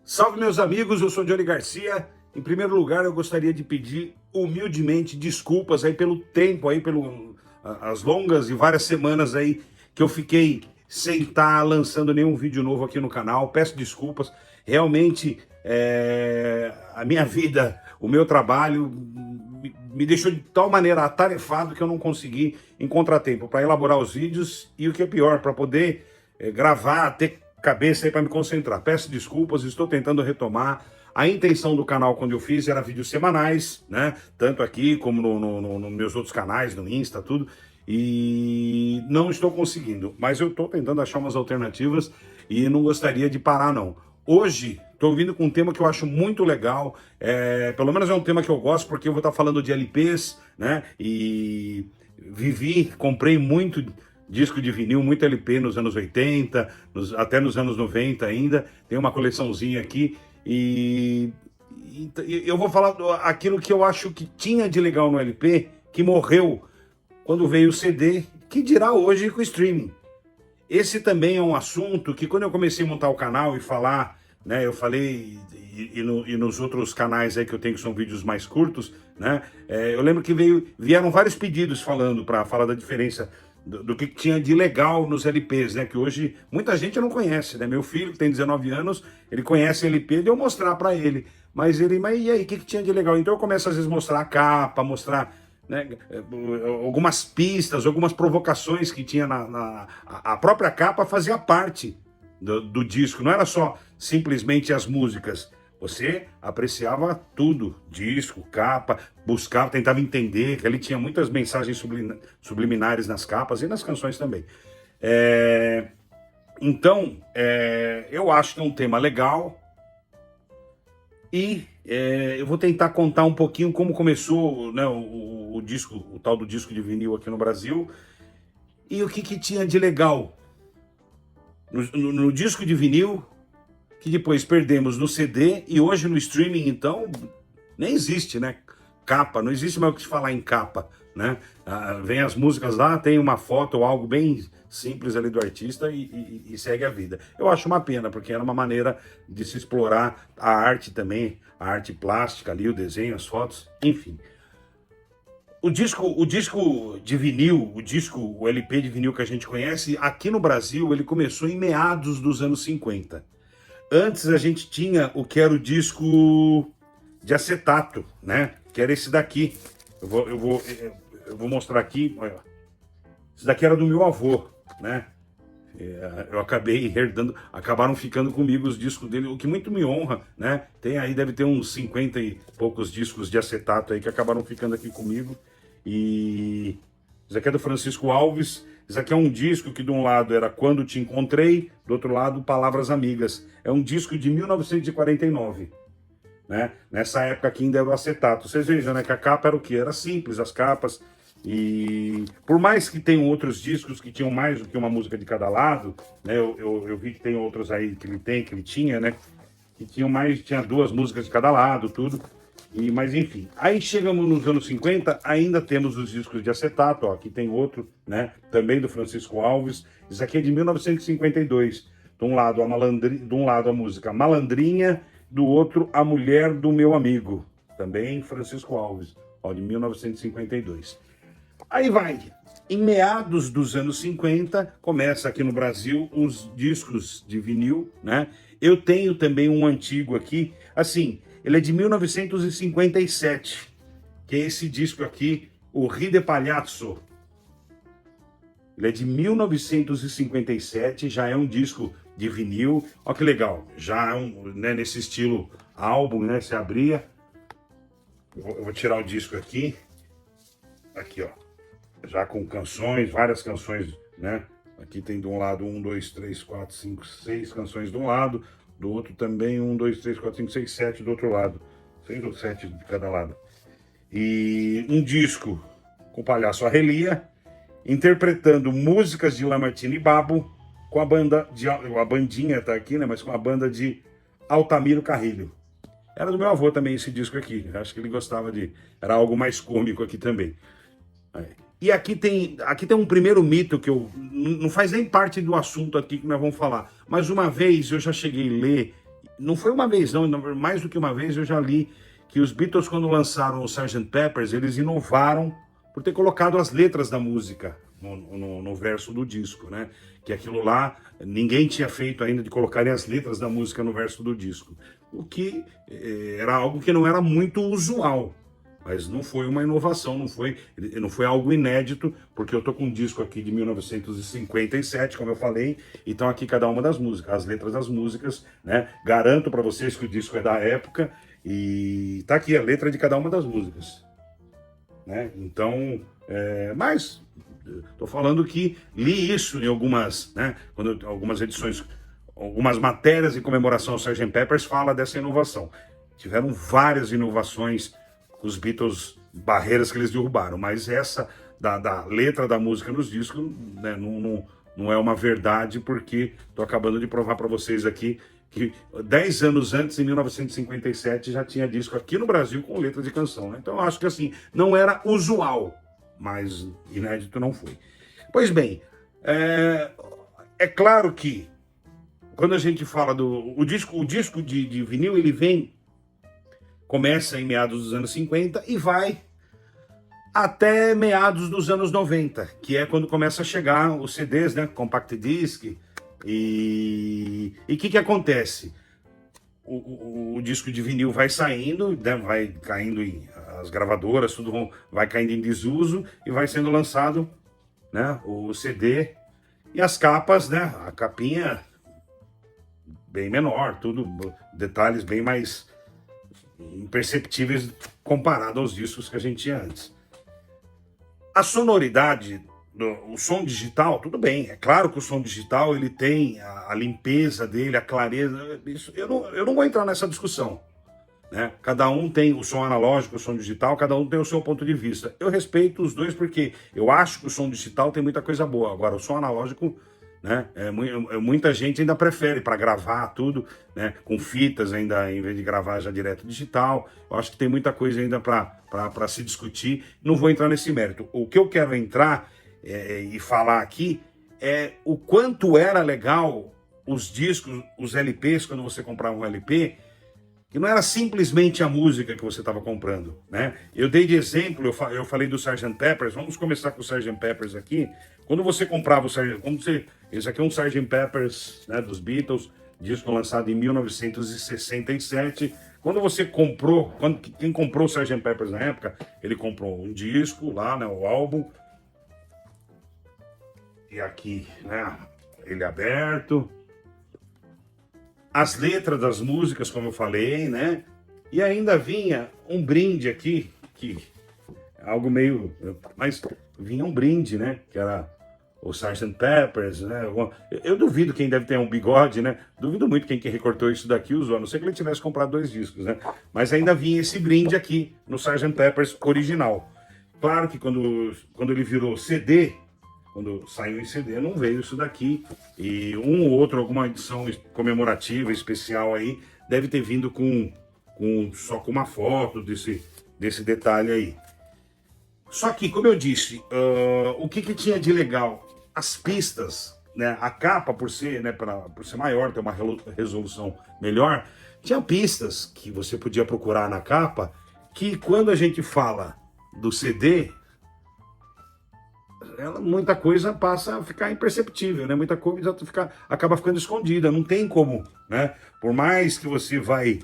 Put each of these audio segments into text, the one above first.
Salve, meus amigos, eu sou Johnny Garcia. Em primeiro lugar, eu gostaria de pedir humildemente desculpas aí pelo tempo, aí as longas e várias semanas aí que eu fiquei sem estar lançando nenhum vídeo novo aqui no canal. Peço desculpas. Realmente, a minha vida, o meu trabalho me deixou de tal maneira atarefado que eu não consegui encontrar tempo para elaborar os vídeos e, o que é pior, para poder gravar, ter cabeça aí para me concentrar. Peço desculpas, estou tentando retomar. A intenção do canal, quando eu fiz, era vídeos semanais, né? Tanto aqui como nos meus outros canais, no Insta, tudo. E não estou conseguindo, mas eu estou tentando achar umas alternativas e não gostaria de parar, não. Hoje, estou vindo com um tema que eu acho muito legal, pelo menos é um tema que eu gosto, porque eu vou estar falando de LPs, né? E comprei muito disco de vinil, muito LP nos anos 80, até nos anos 90 ainda. Tem uma coleçãozinha aqui e eu vou falar aquilo que eu acho que tinha de legal no LP, que morreu quando veio o CD, que dirá hoje com o streaming. Esse também é um assunto que, quando eu comecei a montar o canal e falar, né, eu falei, e nos outros canais aí que eu tenho, que são vídeos mais curtos, né, eu lembro que vieram vários pedidos para falar da diferença do que tinha de legal nos LPs, né, que hoje muita gente não conhece, né. Meu filho, que tem 19 anos, ele conhece LP, de eu mostrar para ele, mas e aí, o que tinha de legal? Então eu começo às vezes a mostrar a capa, mostrar, né, algumas pistas, algumas provocações que tinha a própria capa fazia parte do disco, não era só simplesmente as músicas. Você apreciava tudo, disco, capa, buscava, tentava entender, que ali tinha muitas mensagens subliminares nas capas e nas canções também. Então, eu acho que é um tema legal e eu vou tentar contar um pouquinho como começou, né, o disco, o tal do disco de vinil aqui no Brasil, e o que tinha de legal no disco de vinil, que depois perdemos no CD, e hoje no streaming, então, nem existe, né? Capa, não existe mais o que se falar em capa, né? Vem as músicas lá, tem uma foto ou algo bem simples ali do artista e segue a vida. Eu acho uma pena, porque era uma maneira de se explorar a arte também, a arte plástica ali, o desenho, as fotos, enfim. O disco de vinil, o LP de vinil que a gente conhece, aqui no Brasil, ele começou em meados dos anos 50. Antes a gente tinha o que era o disco de acetato, né? Que era esse daqui. Eu vou mostrar aqui. Olha. Esse daqui era do meu avô, né? Eu acabei herdando, acabaram ficando comigo os discos dele, o que muito me honra, né? Tem aí, deve ter uns 50 e poucos discos de acetato aí que acabaram ficando aqui comigo. E isso aqui é do Francisco Alves. Isso aqui é um disco que de um lado era Quando Te Encontrei, do outro lado Palavras Amigas. É um disco de 1949, né? Nessa época aqui ainda era o acetato. Vocês vejam, né, que a capa era o quê? Era simples, as capas. E por mais que tenham outros discos que tinham mais do que uma música de cada lado, né? Eu vi que tem outros aí que ele tinha, né? Que tinha duas músicas de cada lado, tudo. Mas enfim, aí chegamos nos anos 50, ainda temos os discos de acetato, ó, aqui tem outro, né, também do Francisco Alves. Isso aqui é de 1952. De um lado a música Malandrinha, do outro A Mulher do Meu Amigo, também Francisco Alves, ó, de 1952. Aí vai, em meados dos anos 50, começa aqui no Brasil os discos de vinil, né? Eu tenho também um antigo aqui, assim, ele é de 1957, que é esse disco aqui, o Ride Palhaço. Ele é de 1957, já é um disco de vinil. Olha que legal, já é né, nesse estilo álbum, né? Se abria. Eu vou tirar o disco aqui. Aqui, ó. Já com canções, várias canções, né? Aqui tem de um lado 1, 2, 3, 4, 5, 6 canções de um lado. Do outro também 1, 2, 3, 4, 5, 6, 7 do outro lado. 6 ou 7 de cada lado. E um disco com o Palhaço Arrelia, interpretando músicas de Lamartine e Babo, com a bandinha tá aqui, né? Mas com a banda de Altamiro Carrilho. Era do meu avô também esse disco aqui. Acho que ele gostava era algo mais cômico aqui também. E aqui tem um primeiro mito que não faz nem parte do assunto aqui que nós vamos falar. Mas uma vez eu já cheguei a ler não foi uma vez, não, mais do que uma vez eu já li que os Beatles, quando lançaram o Sgt. Pepper's, eles inovaram por ter colocado as letras da música no verso do disco, né? Que aquilo lá, ninguém tinha feito ainda de colocarem as letras da música no verso do disco. O que era algo que não era muito usual. Mas não foi uma inovação, não foi algo inédito, porque eu tô com um disco aqui de 1957, como eu falei, e estão aqui cada uma das músicas, as letras das músicas, né? Garanto para vocês que o disco é da época, e tá aqui a letra de cada uma das músicas, né? Então, mas tô falando que li isso em algumas, né? Algumas edições, algumas matérias em comemoração ao Sgt. Pepper's fala dessa inovação. Tiveram várias inovações os Beatles, barreiras que eles derrubaram, mas essa da letra da música nos discos, né, não é uma verdade, porque estou acabando de provar para vocês aqui que 10 anos antes, em 1957, já tinha disco aqui no Brasil com letra de canção, né? Então eu acho que assim, não era usual, mas inédito não foi. Pois bem, é claro que quando a gente fala o disco de vinil, ele começa em meados dos anos 50 e vai até meados dos anos 90, que é quando começa a chegar os CDs, né, Compact Disc, e o que acontece? O disco de vinil vai saindo, né, vai caindo as gravadoras, tudo vai caindo em desuso e vai sendo lançado, né, o CD e as capas, né, a capinha bem menor, tudo, detalhes bem mais imperceptíveis comparado aos discos que a gente tinha antes. A sonoridade, o som digital, tudo bem, é claro que o som digital ele tem a limpeza dele, a clareza, isso, eu não vou entrar nessa discussão, né? Cada um tem o som analógico, o som digital, cada um tem o seu ponto de vista. Eu respeito os dois porque eu acho que o som digital tem muita coisa boa, agora o som analógico, né, muita gente ainda prefere para gravar tudo, né, com fitas ainda, em vez de gravar já direto digital. Eu acho que tem muita coisa ainda para se discutir. Não vou entrar nesse mérito. O que eu quero entrar e falar aqui é o quanto era legal os discos, os LPs, quando você comprava um LP, que não era simplesmente a música que você estava comprando, né? Eu dei de exemplo, eu falei do Sgt. Pepper's, vamos começar com o Sgt. Pepper's aqui. Quando você comprava o Sgt. Esse aqui é um Sgt. Pepper's, né, dos Beatles, disco lançado em 1967. Quando você comprou, quem comprou o Sgt. Pepper's na época, ele comprou um disco lá, né, o álbum. E aqui, né, ele aberto. As letras das músicas, como eu falei, né? E ainda vinha um brinde aqui, que é algo meio... Mas vinha um brinde, né? Que era o Sgt. Pepper's, né? Eu duvido quem deve ter um bigode, né? Duvido muito quem que recortou isso daqui usou, a não ser que ele tivesse comprado 2 discos, né? Mas ainda vinha esse brinde aqui no Sgt. Pepper's original. Claro que quando ele virou CD... Quando saiu em CD, não veio isso daqui. E um ou outro, alguma edição comemorativa, especial aí, deve ter vindo só com uma foto desse detalhe aí. Só que, como eu disse, o que tinha de legal? As pistas, né? A capa, por ser maior, ter uma resolução melhor, tinha pistas que você podia procurar na capa, que quando a gente fala do CD... muita coisa passa a ficar imperceptível, né? Muita coisa acaba ficando escondida, não tem como, né? Por mais que você vai...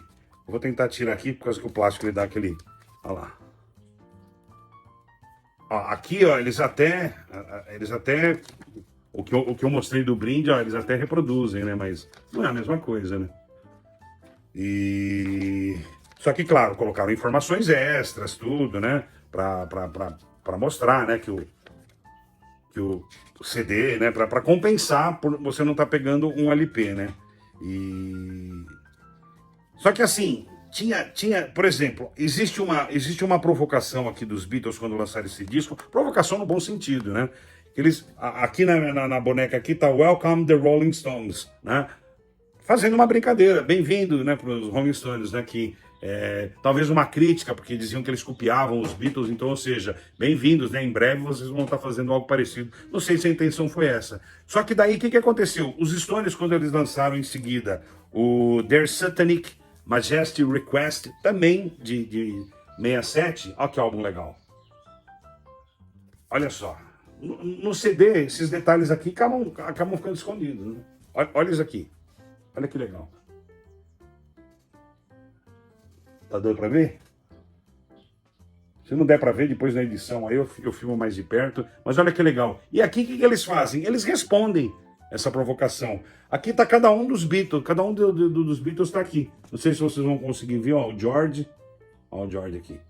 Eu vou tentar tirar aqui, por causa que o plástico ele dá aquele... Olha lá. Ó, aqui, ó, eles até... O que eu mostrei do brinde, ó, eles até reproduzem, né? Mas não é a mesma coisa, né? Só que, claro, colocaram informações extras, tudo, né? Pra mostrar, né? Que o CD, né, para compensar por você não estar pegando um LP, né? Só que assim, tinha, por exemplo, existe uma provocação aqui dos Beatles quando lançaram esse disco, provocação no bom sentido, né? Eles, aqui na boneca aqui tá Welcome the Rolling Stones, né? Fazendo uma brincadeira, bem-vindo, né, para os Rolling Stones, né, que talvez uma crítica, porque diziam que eles copiavam os Beatles, então, ou seja, bem-vindos, né? Em breve vocês vão estar fazendo algo parecido. Não sei se a intenção foi essa. Só que daí, o que aconteceu? Os Stones, quando eles lançaram em seguida o Their Satanic Majesty Request, também de 67, olha que álbum legal. Olha só, no CD, esses detalhes aqui acabam ficando escondidos, né? Olha isso aqui, olha que legal. Tá dando para ver? Se não der para ver, depois na edição aí eu filmo mais de perto. Mas olha que legal. E aqui o que eles fazem? Eles respondem essa provocação. Aqui tá cada um dos Beatles, cada um dos Beatles tá aqui. Não sei se vocês vão conseguir ver, ó, o George. Ó o George aqui.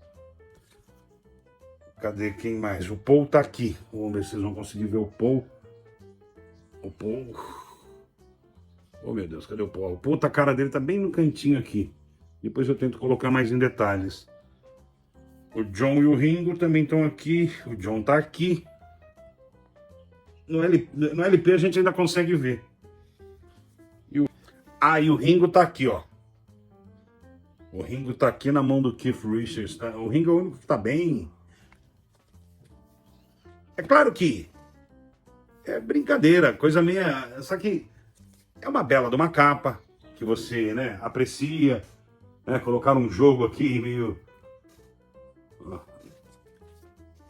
Cadê quem mais? O Paul tá aqui. Vamos ver se vocês vão conseguir ver o Paul. O Paul. Oh meu Deus, cadê o Paul? O Paul, a cara dele tá bem no cantinho aqui. Depois eu tento colocar mais em detalhes. O John e o Ringo também estão aqui. O John tá aqui. No LP a gente ainda consegue ver. E o Ringo tá aqui, ó. O Ringo tá aqui na mão do Keith Richards. Tá? O Ringo é o único que tá bem. É claro que é brincadeira, coisa meia. Só que é uma bela de uma capa que você, né, aprecia. Né, colocar um jogo aqui meio.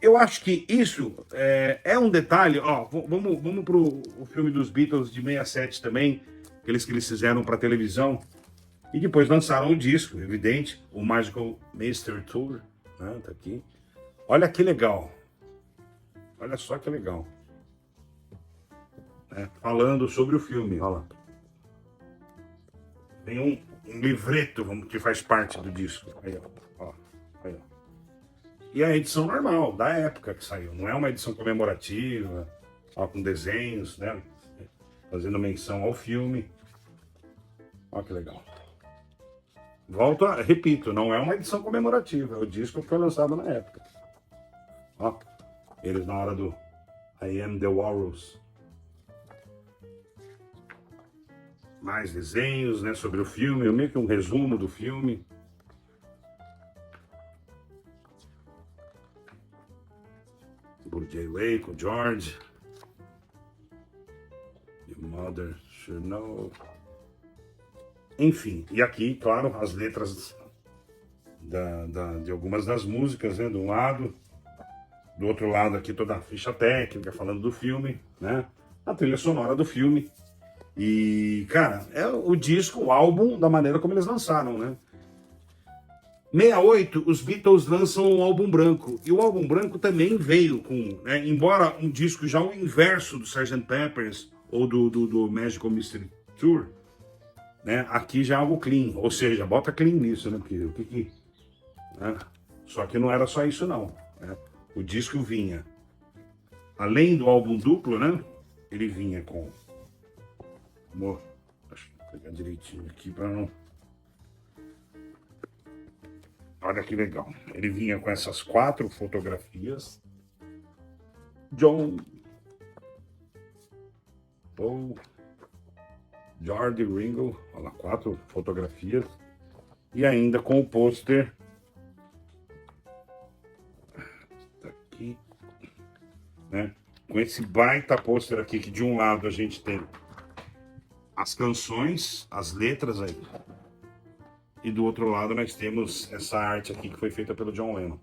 Eu acho que isso é um detalhe. Ó, vamos pro o filme dos Beatles de 67 também, aqueles que eles fizeram para televisão e depois lançaram o disco, evidente, o Magical Mystery Tour, né, tá aqui. Olha que legal. Olha só que legal. Falando sobre o filme, olha lá. Tem um livreto que faz parte do disco. Aí, ó. Aí, ó. E a edição normal, da época que saiu. Não é uma edição comemorativa, ó, com desenhos, né? Fazendo menção ao filme. Olha que legal. Repito, não é uma edição comemorativa. É o disco que foi lançado na época. Ó, eles na hora do I Am The Walrus. Mais desenhos, né, sobre o filme. Meio que um resumo do filme. O Jay Lake, o George. Your mother should know. Enfim, e aqui, claro, as letras de algumas das músicas, né, de um lado. Do outro lado aqui toda a ficha técnica falando do filme, né? A trilha sonora do filme. E, cara, é o disco, o álbum da maneira como eles lançaram, né? 68, os Beatles lançam um álbum branco. E o álbum branco também veio com, né, embora um disco já o inverso do Sgt. Pepper's ou do Magical Mystery Tour, né? Aqui já é algo clean, ou seja, bota clean nisso, né? Porque né? Só que não era só isso, não. Né? O disco vinha, além do álbum duplo, né? Ele vinha com... Amor, deixa eu pegar direitinho aqui para não... Olha que legal. Ele vinha com essas 4 fotografias. John, Paul, George, Ringo. Olha lá, 4 fotografias. E ainda com o pôster. Tá aqui. Né? Com esse baita pôster aqui, que de um lado a gente tem as canções, as letras aí. E do outro lado nós temos essa arte aqui que foi feita pelo John Lennon.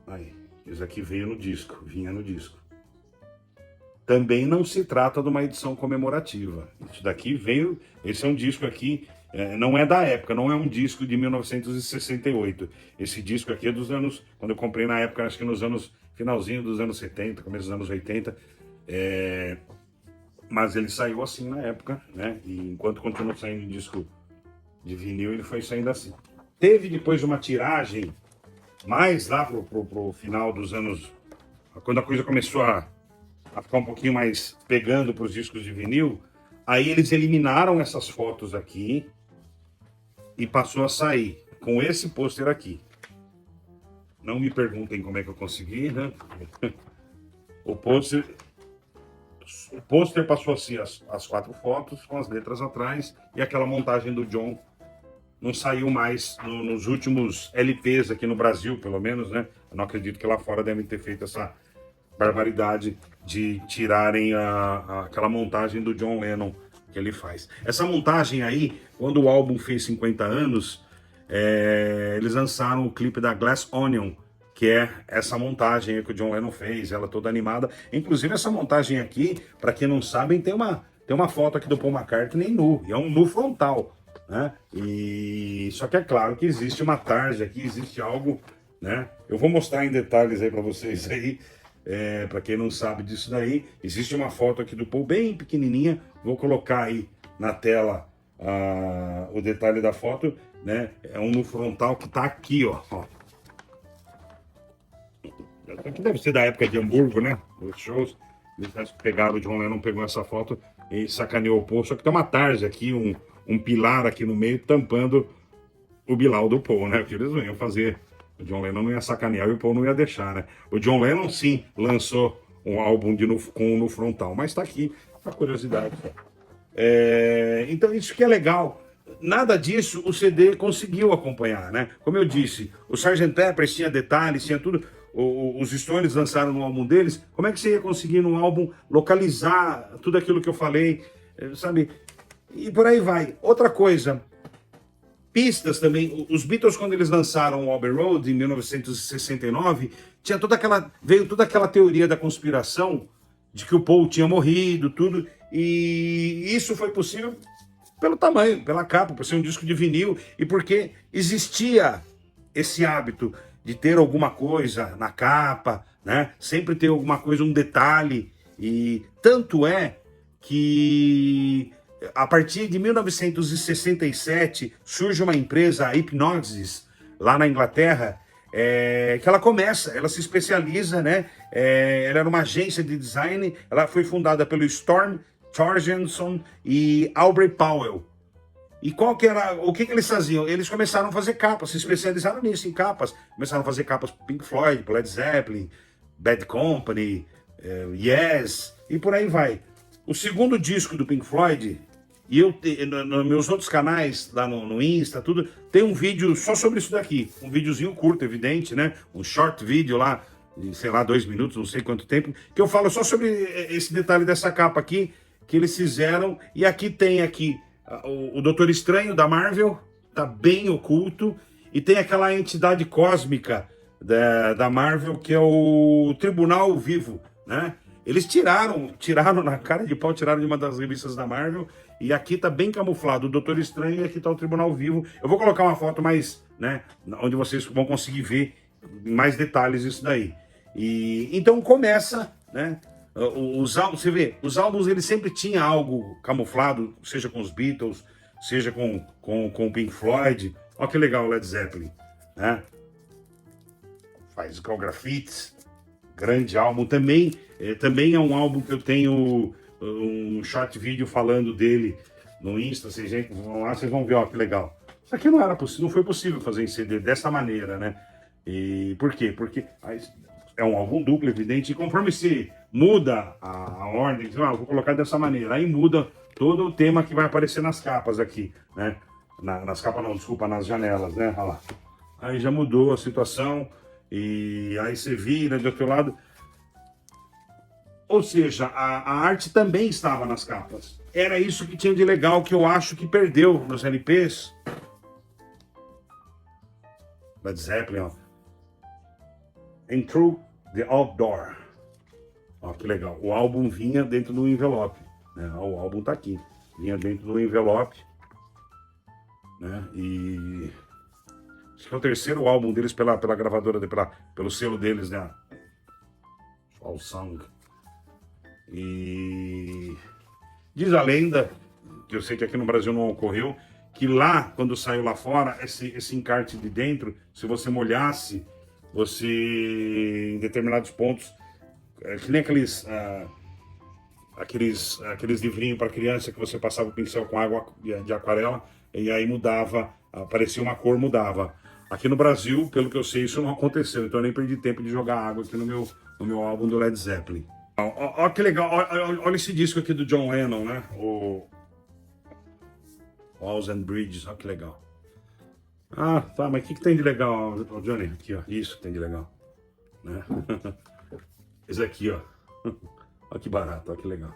Aí, isso aqui veio no disco, vinha no disco. Também não se trata de uma edição comemorativa. Isso daqui veio, esse é um disco aqui, não é da época, não é um disco de 1968. Esse disco aqui é dos anos, quando eu comprei na época, acho que nos anos, finalzinho dos anos 70, começo dos anos 80. Mas ele saiu assim na época, né? E enquanto continuou saindo em disco de vinil, ele foi saindo assim. Teve depois uma tiragem, mais lá pro final dos anos, quando a coisa começou a ficar um pouquinho mais pegando para os discos de vinil, aí eles eliminaram essas fotos aqui e passou a sair com esse pôster aqui. Não me perguntem como é que eu consegui, né? O pôster passou a ser as 4 fotos com as letras atrás e aquela montagem do John não saiu mais nos últimos LPs aqui no Brasil, pelo menos, né? Eu não acredito que lá fora devem ter feito essa barbaridade de tirarem aquela montagem do John Lennon que ele faz. Essa montagem aí, quando o álbum fez 50 anos, eles lançaram o clipe da Glass Onion, que é essa montagem aí que o John Lennon fez, ela toda animada. Inclusive essa montagem aqui, para quem não sabe, tem uma foto aqui do Paul McCartney nu, e é um nu frontal, né? E só que é claro que existe uma tarja aqui, existe algo, né? Eu vou mostrar em detalhes aí para vocês aí, para quem não sabe disso daí. Existe uma foto aqui do Paul bem pequenininha, vou colocar aí na tela o detalhe da foto, né? É um no frontal que tá aqui, ó. Aqui deve ser da época de Hamburgo, né? Os shows. Eles pegaram, o John Lennon pegou essa foto e sacaneou o Paul. Só que tem uma tarja aqui, um pilar aqui no meio, tampando o Bilal do Paul, né? O que eles não iam fazer. O John Lennon não ia sacanear e o Paul não ia deixar, né? O John Lennon, sim, lançou um álbum com no frontal, mas tá aqui a curiosidade. Então, isso que é legal. Nada disso o CD conseguiu acompanhar, né? Como eu disse, o Sgt. Pepper tinha detalhes, tinha tudo. Os Stones lançaram no álbum deles. Como é que você ia conseguir num álbum localizar tudo aquilo que eu falei, sabe? E por aí vai. Outra coisa, pistas também. Os Beatles, quando eles lançaram o Abbey Road em 1969, veio toda aquela teoria da conspiração de que o Paul tinha morrido, tudo. E isso foi possível pelo tamanho, pela capa, por ser um disco de vinil e porque existia esse hábito de ter alguma coisa na capa, né? Sempre ter alguma coisa, um detalhe. E tanto é que a partir de 1967 surge uma empresa, a Hipgnosis, lá na Inglaterra, que ela se especializa, né? Ela era uma agência de design, ela foi fundada pelo Storm Thorgerson e Aubrey Powell. E o que eles faziam? Eles começaram a fazer capas, se especializaram nisso, em capas. Começaram a fazer capas pro Pink Floyd, pro Led Zeppelin, Bad Company, Yes, e por aí vai. O segundo disco do Pink Floyd, e nos meus outros canais, lá no Insta, tudo, tem um vídeo só sobre isso daqui. Um videozinho curto, evidente, né? Um short video lá, de, sei lá, 2 minutos, não sei quanto tempo, que eu falo só sobre esse detalhe dessa capa aqui, que eles fizeram. E aqui tem o Doutor Estranho da Marvel, tá bem oculto, e tem aquela entidade cósmica da Marvel, que é o Tribunal Vivo, né? Eles tiraram na cara de pau, tiraram de uma das revistas da Marvel, e aqui tá bem camuflado o Doutor Estranho e aqui tá o Tribunal Vivo. Eu vou colocar uma foto mais, né, onde vocês vão conseguir ver mais detalhes isso daí. E então começa, né? Os álbuns, você vê, os álbuns eles sempre tinham algo camuflado, seja com os Beatles, seja com o Pink Floyd. Olha que legal o Led Zeppelin, né? Faz com grafites, grande álbum. Também é um álbum que eu tenho um short vídeo falando dele no Insta. Vocês vão lá, vocês vão ver, ó, que legal. Isso aqui não foi possível fazer em CD dessa maneira, né? E por quê? Porque é um álbum duplo, evidente, e conforme se muda a ordem, vou colocar dessa maneira, aí muda todo o tema que vai aparecer nas capas aqui, né? Nas capas não, desculpa, nas janelas, né? Olha lá. Aí já mudou a situação, e aí você vira de outro lado. Ou seja, a arte também estava nas capas. Era isso que tinha de legal, que eu acho que perdeu nos LPs. Led Zeppelin, ó. And Through the Outdoor. Ó, que legal. O álbum vinha dentro do envelope, né? O álbum tá aqui. Vinha dentro do envelope, né? E acho que é o terceiro álbum deles pela gravadora, pelo selo deles, né? All Song. E diz a lenda, que eu sei que aqui no Brasil não ocorreu, que lá, quando saiu lá fora, esse encarte de dentro, se você molhasse, você, em determinados pontos, que nem aqueles livrinhos para criança que você passava o pincel com água de aquarela, e aí mudava, aparecia uma cor, mudava. Aqui no Brasil, pelo que eu sei, isso não aconteceu, então eu nem perdi tempo de jogar água aqui no meu álbum do Led Zeppelin. Olha que legal, olha esse disco aqui do John Lennon, né? O Walls and Bridges, olha que legal. Ah, tá, mas o que tem de legal, ó, Johnny? Aqui, ó, isso que tem de legal, né? Esse aqui, ó. Olha que barato, olha que legal.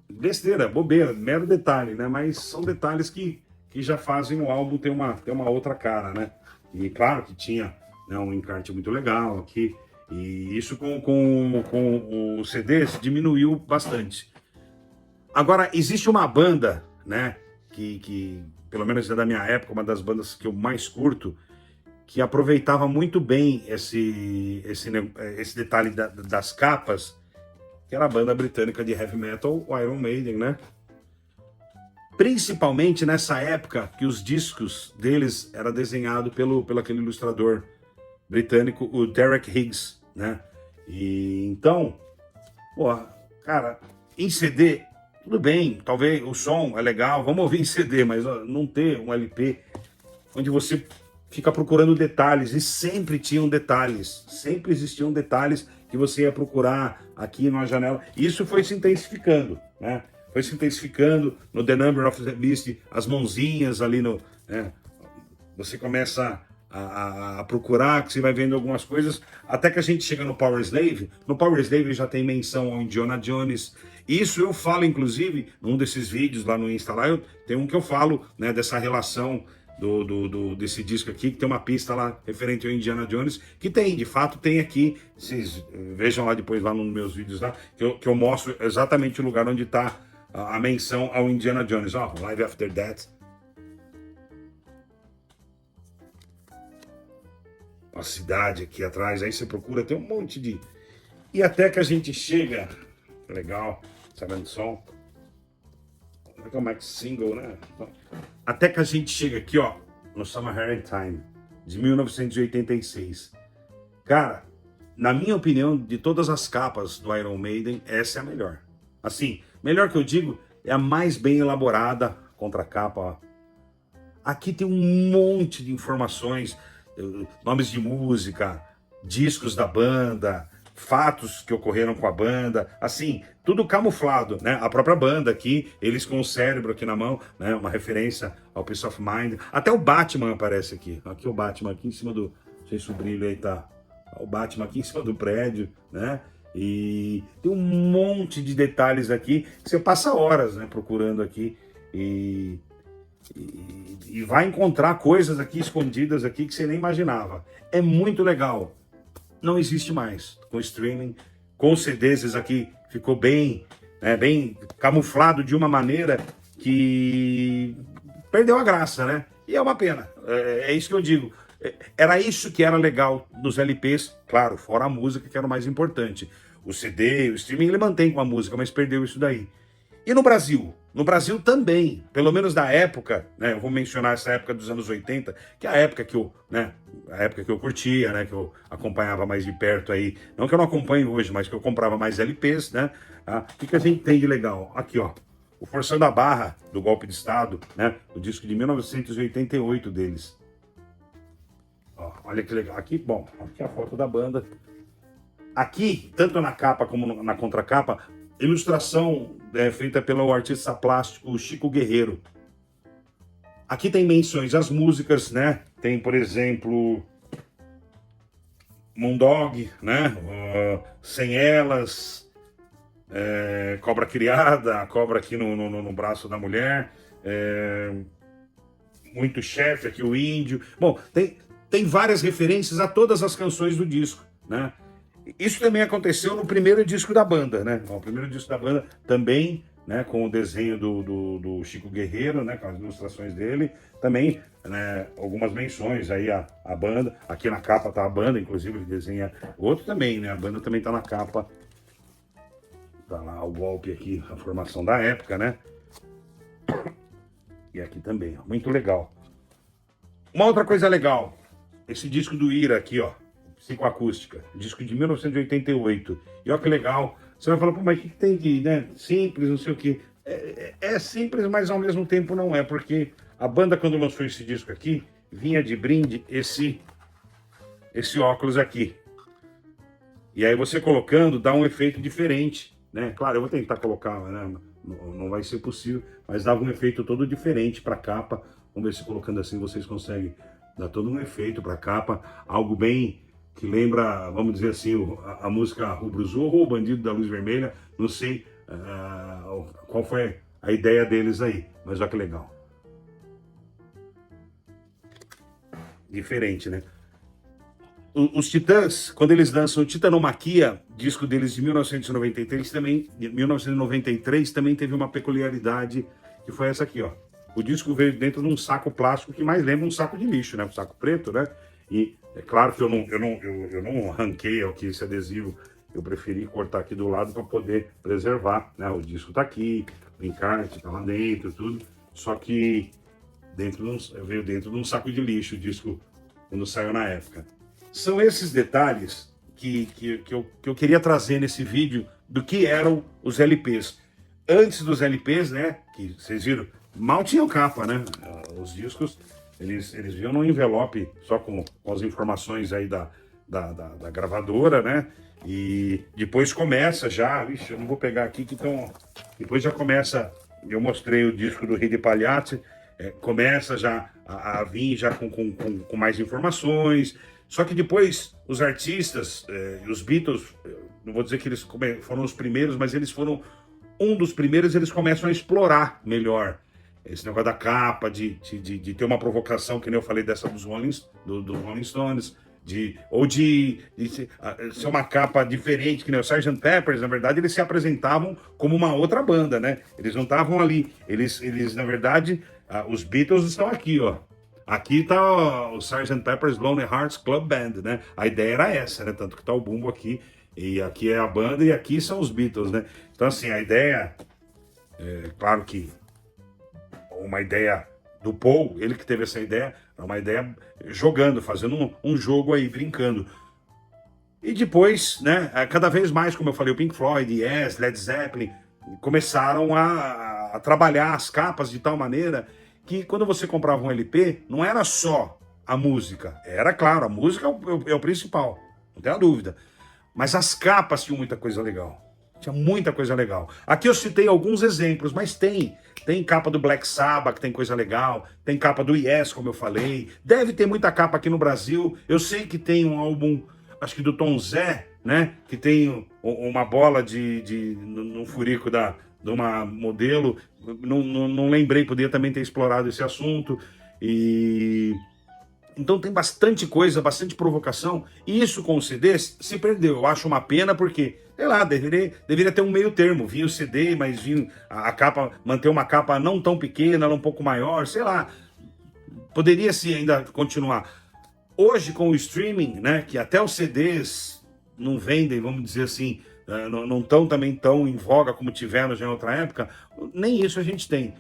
Besteira, bobeira, mero detalhe, né? Mas são detalhes que já fazem o álbum ter uma outra cara, né? E claro que tinha, né, um encarte muito legal aqui. E isso com os CDs diminuiu bastante. Agora, existe uma banda, né? Que pelo menos é da minha época, uma das bandas que eu mais curto, que aproveitava muito bem esse detalhe das capas, que era a banda britânica de heavy metal, o Iron Maiden, né? Principalmente nessa época que os discos deles era desenhado pelo aquele ilustrador britânico, o Derek Higgs, né? E então, pô, cara, em CD, tudo bem, talvez o som é legal, vamos ouvir em CD, mas ó, não ter um LP onde você fica procurando detalhes, e sempre tinham detalhes, sempre existiam detalhes que você ia procurar aqui na janela. Isso foi se intensificando, né? Foi se intensificando no The Number of the Beast, as mãozinhas ali no, né? Você começa a procurar, que você vai vendo algumas coisas, até que a gente chega no Power Slave. No Power Slave já tem menção ao Indiana Jones. Isso eu falo, inclusive, num desses vídeos lá no Insta, lá tem um que eu falo, né, dessa relação desse disco aqui, que tem uma pista lá referente ao Indiana Jones, que tem, de fato tem aqui, vocês vejam lá depois lá nos meus vídeos lá, que eu mostro exatamente o lugar onde está a menção ao Indiana Jones. Ó, Live After Death. A cidade aqui atrás, aí você procura, tem um monte de... E até que a gente chega, legal, sabendo som, é o Max Single, né? Até que a gente chega aqui, ó, no Summer Time, de 1986. Cara, na minha opinião, de todas as capas do Iron Maiden, essa é a melhor. Assim, melhor que eu digo, é a mais bem elaborada contracapa, ó. Aqui tem um monte de informações, nomes de música, discos da banda, fatos que ocorreram com a banda, assim, tudo camuflado, né? A própria banda aqui, eles com o cérebro aqui na mão, né? Uma referência ao Peace of Mind. Até o Batman aparece aqui. Aqui o Batman, aqui em cima do... Não sei se o brilho aí tá... O Batman aqui em cima do prédio, né? E tem um monte de detalhes aqui que você passa horas, né, procurando aqui e vai encontrar coisas aqui escondidas aqui que você nem imaginava. É muito legal. Não existe mais com streaming, com CDs. Esse aqui ficou bem, né, bem camuflado de uma maneira que perdeu a graça, né? E é uma pena. É isso que eu digo. Era isso que era legal dos LPs, claro, fora a música, que era o mais importante. O CD, o streaming, ele mantém com a música, mas perdeu isso daí. E no Brasil? No Brasil também, pelo menos na época, né? Eu vou mencionar essa época dos anos 80, que é a época que eu, né? A época que eu curtia, né? Que eu acompanhava mais de perto aí. Não que eu não acompanhe hoje, mas que eu comprava mais LPs, né? Ah, o que a gente tem de legal? Aqui, ó. O Forçando a Barra, do Golpe de Estado, né? O disco de 1988 deles. Ó, olha que legal. Aqui, bom, aqui é a foto da banda. Aqui, tanto na capa como na contracapa, ilustração feita pelo artista plástico Chico Guerreiro. Aqui tem menções às músicas, né? Tem, por exemplo, Moondog, né? Sem Elas, Cobra Criada, a cobra aqui no braço da mulher, Muito Chefe, aqui o Índio. Bom, tem várias referências a todas as canções do disco, né? Isso também aconteceu no primeiro disco da banda, né? O primeiro disco da banda também, né, com o desenho do Chico Guerreiro, né, com as ilustrações dele, também, né, algumas menções aí a banda. Aqui na capa tá a banda, inclusive ele desenha outro também, né? A banda também tá na capa. Tá lá o golpe aqui, a formação da época, né? E aqui também, ó, muito legal. Uma outra coisa legal, esse disco do Ira aqui, ó, Psicoacústica, disco de 1988. E olha que legal. Você vai falar, pô, mas o que tem de, né? Simples, não sei o quê. É simples, mas ao mesmo tempo não é, porque a banda, quando lançou esse disco aqui, vinha de brinde esse óculos aqui. E aí você colocando, dá um efeito diferente, né? Claro, eu vou tentar colocar, né, não vai ser possível, mas dava um efeito todo diferente para a capa. Vamos ver se colocando assim vocês conseguem dar todo um efeito para a capa, algo bem que lembra, vamos dizer assim, a música Rubro Zorro ou o Bandido da Luz Vermelha. Não sei qual foi a ideia deles aí, mas olha que legal. Diferente, né? Os Titãs, quando eles lançam o Titanomaquia, disco deles de 1993, também teve uma peculiaridade, que foi essa aqui, ó. O disco veio dentro de um saco plástico que mais lembra um saco de lixo, né? Um saco preto, né? E é claro que eu não arranquei aqui esse adesivo, eu preferi cortar aqui do lado para poder preservar, né? O disco tá aqui, o encarte tá lá dentro, tudo. Só que veio dentro de um saco de lixo o disco quando saiu na época. São esses detalhes que eu queria trazer nesse vídeo do que eram os LPs. Antes dos LPs, né, que vocês viram, mal tinham capa, né? Os discos, eles vinham num envelope só com as informações aí da gravadora, né? E depois começa já, eu não vou pegar aqui, que então, depois já começa, eu mostrei o disco do Rei Pagliatti, começa já a vir já com mais informações. Só que depois os artistas, os Beatles, não vou dizer que eles foram os primeiros, mas eles foram um dos primeiros, eles começam a explorar melhor esse negócio da capa, de ter uma provocação, que nem eu falei dessa dos Rolling Stones, ou de ser uma capa diferente, que nem o Sgt. Peppers. Na verdade, eles se apresentavam como uma outra banda, né? Eles não estavam ali, eles na verdade, os Beatles estão aqui, ó. Aqui tá o Sgt. Pepper's Lonely Hearts Club Band, né? A ideia era essa, né? Tanto que tá o bumbo aqui, e aqui é a banda, e aqui são os Beatles, né? Então, assim, a ideia, claro que uma ideia do Paul, ele que teve essa ideia, é uma ideia jogando, fazendo um jogo aí, brincando. E depois, né, cada vez mais, como eu falei, o Pink Floyd, Yes, Led Zeppelin, começaram a trabalhar as capas de tal maneira que quando você comprava um LP, não era só a música. Era, claro, a música é o principal, não tem a dúvida. Mas as capas tinham muita coisa legal. Tinha muita coisa legal. Aqui eu citei alguns exemplos, mas tem capa do Black Sabbath, que tem coisa legal. Tem capa do Yes, como eu falei. Deve ter muita capa aqui no Brasil. Eu sei que tem um álbum, acho que do Tom Zé, né? Que tem uma bola no furico de uma modelo. Não lembrei, poderia também ter explorado esse assunto. Então tem bastante coisa, bastante provocação. E isso com o CD se perdeu. Eu acho uma pena porque, sei lá, deveria ter um meio termo. Vinha o CD, mas vinha a capa, manter uma capa não tão pequena, ela um pouco maior, sei lá. Poderia sim ainda continuar. Hoje com o streaming, né, que até os CDs não vendem, vamos dizer assim, não estão também tão em voga como tiveram já em outra época, nem isso a gente tem.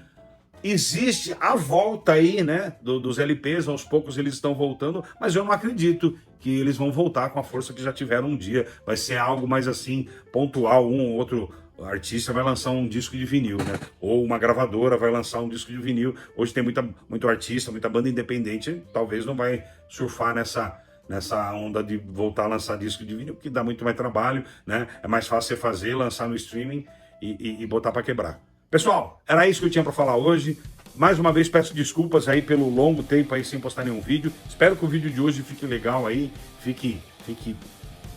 Existe a volta aí, né, dos LPs, aos poucos eles estão voltando, mas eu não acredito que eles vão voltar com a força que já tiveram um dia. Vai ser algo mais assim, pontual, um ou outro artista vai lançar um disco de vinil, né, ou uma gravadora vai lançar um disco de vinil. Hoje tem muito artista, muita banda independente, talvez não vai surfar nessa onda de voltar a lançar disco de vinil, porque dá muito mais trabalho, né, é mais fácil você fazer, lançar no streaming e botar para quebrar. Pessoal, era isso que eu tinha para falar hoje. Mais uma vez peço desculpas aí pelo longo tempo aí sem postar nenhum vídeo. Espero que o vídeo de hoje fique legal aí, fique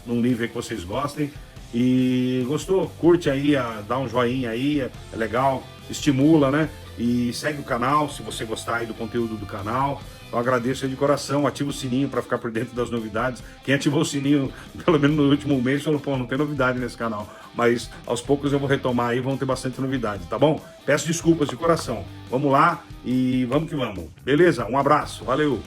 num nível que vocês gostem. E gostou? Curte aí, dá um joinha aí, é legal, estimula, né? E segue o canal se você gostar aí do conteúdo do canal. Eu agradeço aí de coração, ativa o sininho para ficar por dentro das novidades. Quem ativou o sininho, pelo menos no último mês, falou, pô, não tem novidade nesse canal. Mas aos poucos eu vou retomar aí, vão ter bastante novidade, tá bom? Peço desculpas de coração. Vamos lá e vamos que vamos. Beleza? Um abraço, valeu!